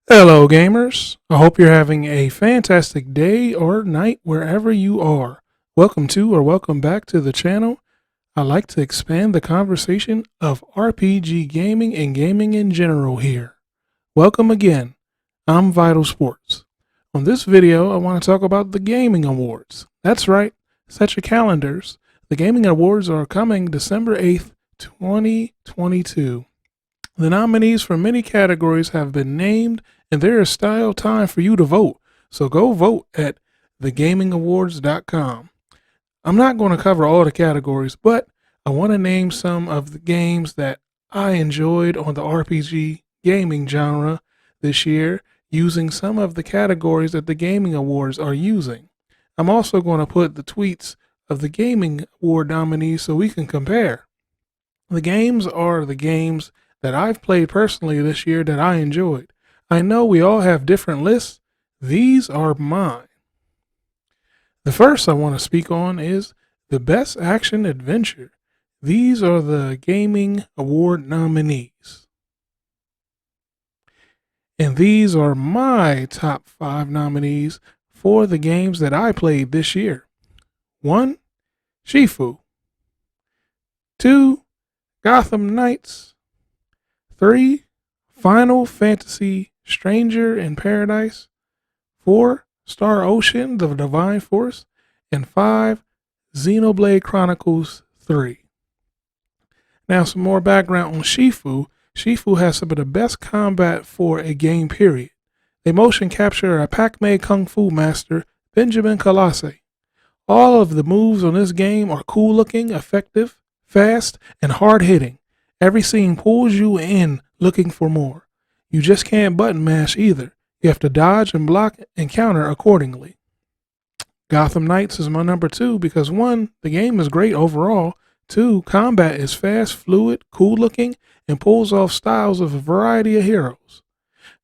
Hello, gamers. I hope you're having a fantastic day or night wherever you are. Welcome to or welcome back to the channel. I like to expand the conversation of RPG gaming and gaming in general here. Welcome again. I'm Videlsports. On this video, I want to talk about the Gaming Awards. That's right. Set your calendars. The Gaming Awards are coming December 8th, 2022. The nominees for many categories have been named, and there is still time for you to vote. So go vote at thegamingawards.com. I'm not going to cover all the categories, but I want to name some of the games that I enjoyed on the RPG gaming genre this year using some of the categories that the Gaming Awards are using. I'm also going to put the tweets of the Gaming Award nominees so we can compare. The games are the games that I've played personally this year that I enjoyed. I know we all have different lists. These are mine. The first I want to speak on is the Best Action Adventure. These are the Gaming Award nominees. And these are my top 5 nominees for the games that I played this year. 1. Shifu. 2. Gotham Knights. 3. Final Fantasy Stranger in Paradise. 4. Star Ocean, The Divine Force. And 5. Xenoblade Chronicles 3. Now some more background on Shifu. Shifu has some of the best combat for a game period. They motion capture a Pac-Man Kung Fu master, Benjamin Colossi. All of the moves on this game are cool looking, effective, fast, and hard hitting. Every scene pulls you in looking for more. You just can't button mash either. You have to dodge and block and counter accordingly. Gotham Knights is my number 2 because 1, the game is great overall. 2, combat is fast, fluid, cool looking, and pulls off styles of a variety of heroes.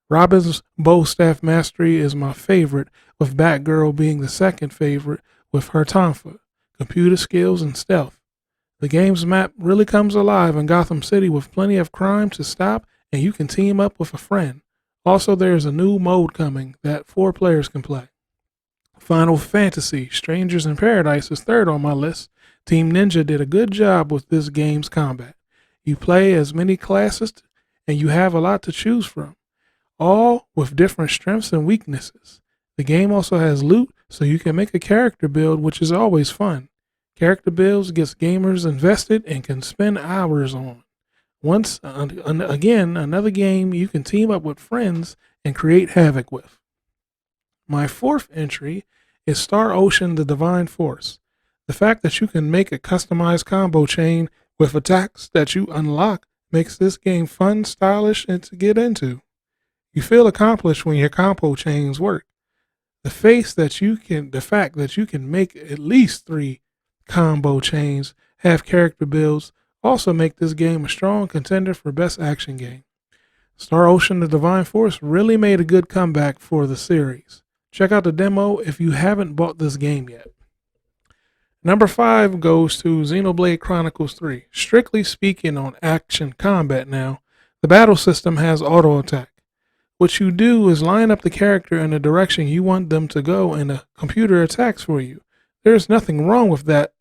Robin's bow staff mastery is my favorite, with Batgirl being the second favorite with her tonfa, computer skills, and stealth. The game's map really comes alive in Gotham City with plenty of crime to stop, and you can team up with a friend. Also, there's a new mode coming that 4 players can play. Final Fantasy Strangers in Paradise is 3rd on my list. Team Ninja did a good job with this game's combat. You play as many classes and you have a lot to choose from, all with different strengths and weaknesses. The game also has loot, so you can make a character build, which is always fun. Character builds gets gamers invested and can spend hours on. Once again, another game you can team up with friends and create havoc with. My 4th entry is Star Ocean: The Divine Force. The fact that you can make a customized combo chain with attacks that you unlock makes this game fun, stylish, and to get into. You feel accomplished when your combo chains work. The fact that you can make at least 3 combo chains, have character builds, also make this game a strong contender for Best Action Game. Star Ocean: The Divine Force really made a good comeback for the series. Check out the demo if you haven't bought this game yet. Number 5 goes to Xenoblade Chronicles 3. Strictly speaking on action combat now, the battle system has auto attack. What you do is line up the character in the direction you want them to go and the computer attacks for you. There's nothing wrong with that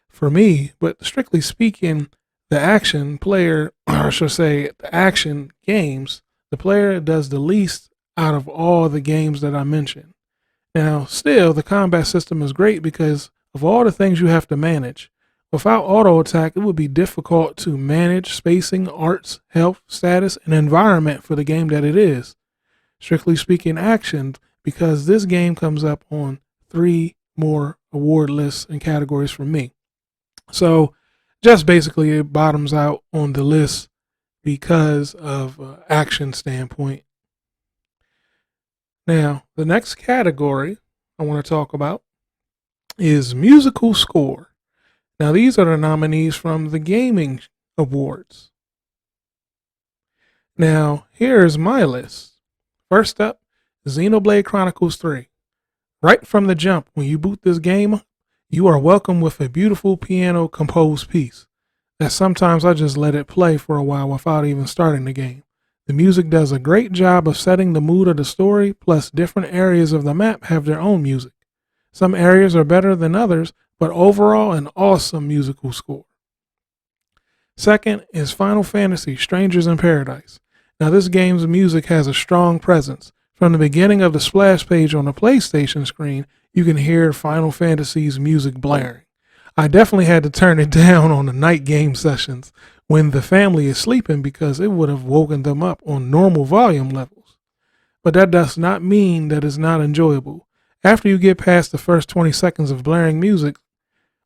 for me, but strictly speaking, the action player, or I should say the action games, the player does the least out of all the games that I mentioned. Now, still, the combat system is great because of all the things you have to manage. Without auto attack, it would be difficult to manage spacing, arts, health, status, and environment for the game that it is. Strictly speaking, action, because this game comes up on 3 more award lists and categories from me. So just basically it bottoms out on the list because of action standpoint. Now, the next category I want to talk about is musical score. Now, these are the nominees from the Gaming Awards. Now, here's my list. First up, Xenoblade Chronicles 3. Right from the jump, when you boot this game, you are welcomed with a beautiful piano composed piece that sometimes I just let it play for a while without even starting the game. The music does a great job of setting the mood of the story, plus different areas of the map have their own music. Some areas are better than others, but overall an awesome musical score. Second is Final Fantasy Strangers in Paradise. Now this game's music has a strong presence. From the beginning of the splash page on the PlayStation screen, you can hear Final Fantasy's music blaring. I definitely had to turn it down on the night game sessions when the family is sleeping because it would have woken them up on normal volume levels. But that does not mean that it's not enjoyable. After you get past the first 20 seconds of blaring music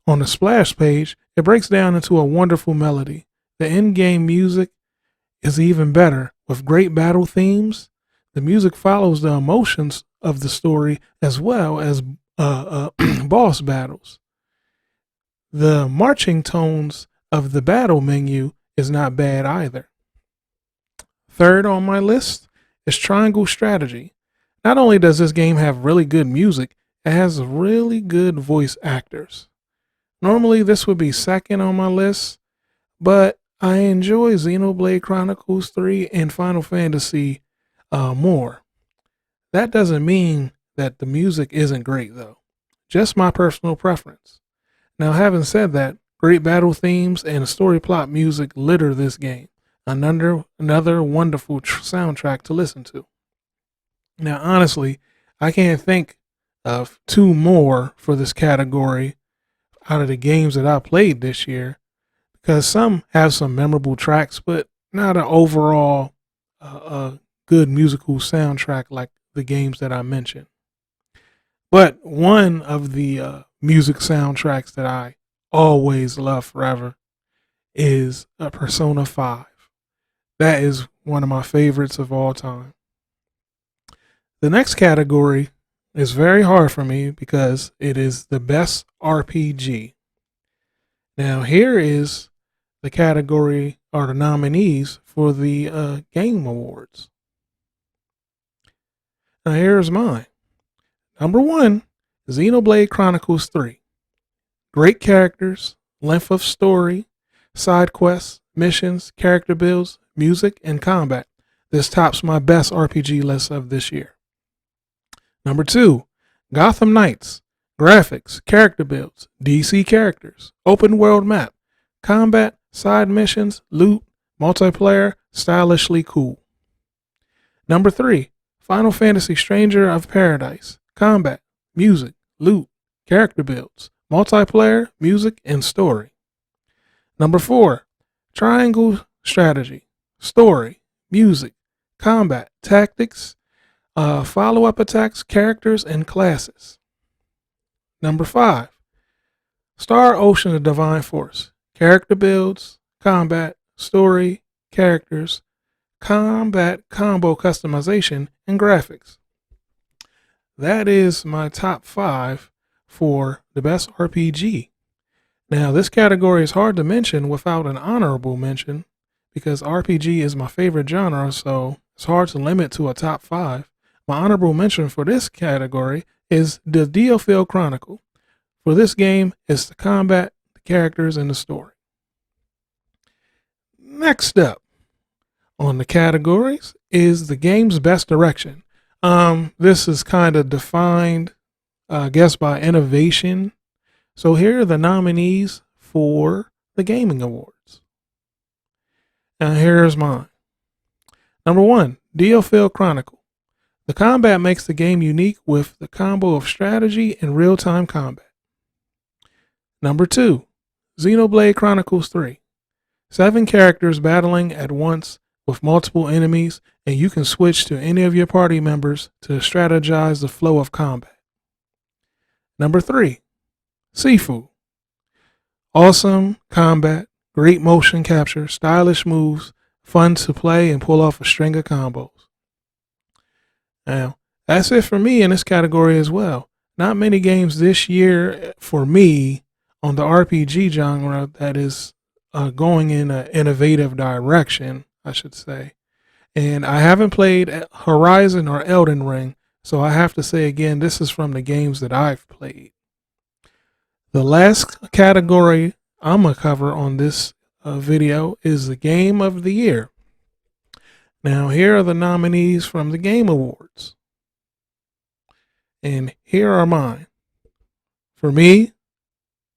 on the splash page, it breaks down into a wonderful melody. The in-game music is even better with great battle themes. The music follows the emotions of the story as well as boss battles. The marching tones of the battle menu is not bad either. Third on my list is Triangle Strategy. Not only does this game have really good music, it has really good voice actors. Normally this would be second on my list, but I enjoy Xenoblade Chronicles 3 and Final Fantasy more. That doesn't mean that the music isn't great though. Just my personal preference. Now, having said that, great battle themes and story plot music litter this game. Another wonderful soundtrack to listen to. Now, honestly, I can't think of two more for this category out of the games that I played this year, because some have some memorable tracks, but not an overall good musical soundtrack like the games that I mentioned. But one of the music soundtracks that I always love forever is Persona 5. That is one of my favorites of all time. The next category is very hard for me because it is the best RPG. Now, here is the category or the nominees for the Game Awards. Now, here's mine. Number 1, Xenoblade Chronicles 3. Great characters, length of story, side quests, missions, character builds, music, and combat. This tops my best RPG list of this year. Number 2, Gotham Knights. Graphics, character builds, DC characters, open world map, combat, side missions, loot, multiplayer, stylishly cool. Number 3, Final Fantasy Stranger of Paradise. Combat, music, loot, character builds, multiplayer, music, and story. Number 4, Triangle Strategy. Story, music, combat, tactics, follow-up attacks, characters, and classes. Number 5, Star Ocean of Divine Force. Character builds, combat, story, characters, combat, combo customization, and graphics. That is my top 5 for the best RPG. Now, this category is hard to mention without an honorable mention because RPG is my favorite genre, so it's hard to limit to a top 5. My honorable mention for this category is the DioField Chronicle. For this game, it's the combat, the characters, and the story. Next up on the categories is the game's best direction. This is kind of defined, I guess, by innovation. So here are the nominees for the Gaming Awards. Now here's mine. Number 1, DioField Chronicle. The combat makes the game unique with the combo of strategy and real-time combat. Number 2, Xenoblade Chronicles 3. 7 characters battling at once with multiple enemies, and you can switch to any of your party members to strategize the flow of combat. Number 3, Sifu. Awesome combat, great motion capture, stylish moves, fun to play and pull off a string of combos. Now, that's it for me in this category as well. Not many games this year for me on the RPG genre that is going in an innovative direction, I should say. And I haven't played Horizon or Elden Ring, so I have to say again, this is from the games that I've played. The last category I'm going to cover on this video is the Game of the Year. Now, here are the nominees from the Game Awards. And here are mine. For me,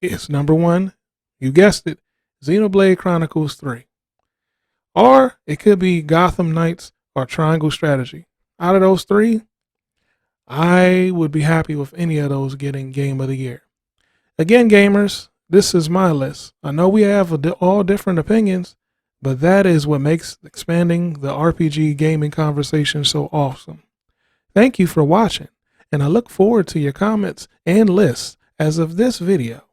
it's number one, you guessed it, Xenoblade Chronicles 3. Or it could be Gotham Knights or Triangle Strategy. Out of those three, I would be happy with any of those getting Game of the Year. Again, gamers, this is my list. I know we have all different opinions, but that is what makes expanding the RPG gaming conversation so awesome. Thank you for watching, and I look forward to your comments and lists as of this video.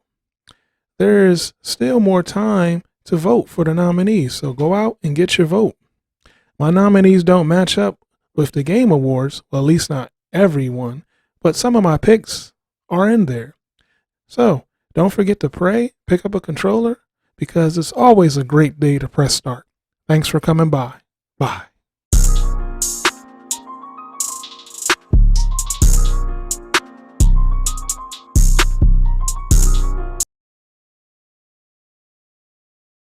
There is still more time to vote for the nominees, so go out and get your vote. My nominees don't match up with the Game Awards, well, at least not everyone, but some of my picks are in there. So don't forget to pray, pick up a controller, because it's always a great day to press start. Thanks for coming by. Bye.